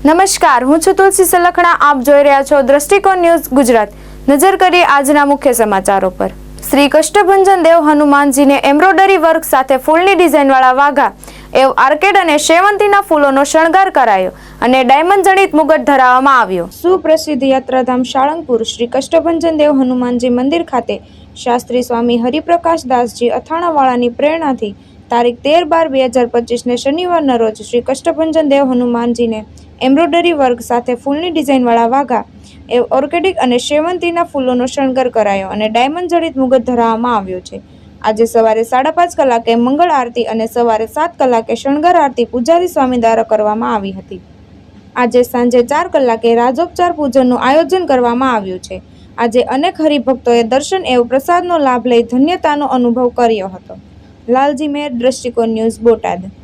નમસ્કાર, હું છું તુલસી સલખણા. આપ જોઈ રહ્યા છો દ્રષ્ટિકોણ ન્યૂઝ ગુજરાત. નજર કરીએ આજના મુખ્ય સમાચારો પર. શ્રી કષ્ટભંજન દેવ હનુમાનજીને એમ્બ્રોડરી વર્ક સાથે ફૂલની ડિઝાઇનવાળા વાઘા, એવ આર્કેડ અને સેવંતીના ફૂલોનો શણગાર કરાયો અને ડાયમંડ જડિત મુગટ ધરાવવામાં આવ્યો. સુપ્રસિદ્ધ યાત્રાધામ સાળંગપુર શ્રી કષ્ટભંજન દેવ હનુમાનજી મંદિર ખાતે શાસ્ત્રી સ્વામી હરિપ્રકાશ દાસજી અથાણાવાળાની પ્રેરણાથી તારીખ 13/12/2025 શનિવારના રોજ શ્રી કષ્ટભંજન દેવ હનુમાનજીને એમ્બ્રોડરી વર્ક સાથે ફૂલની ડિઝાઇનવાળા વાઘા, ઓર્કિડિક અને સેવંતીના ફૂલોનો શણગાર કરાયો અને ડાયમંડ જડિત મુગટ ધરાવવામાં આવ્યો છે. આજે સવારે 5:30 કલાકે મંગળ આરતી અને સવારે 7 કલાકે શણગાર આરતી પૂજારી સ્વામી દ્વારા કરવામાં આવી હતી. આજે સાંજે 4 કલાકે રાજોપચાર પૂજનનું આયોજન કરવામાં આવ્યું છે. આજે અનેક હરિભક્તોએ દર્શન એવ પ્રસાદનો લાભ લઈ ધન્યતાનો અનુભવ કર્યો હતો. લાલજી મેર, દ્રષ્ટિકોણ ન્યૂઝ, બોટાદ.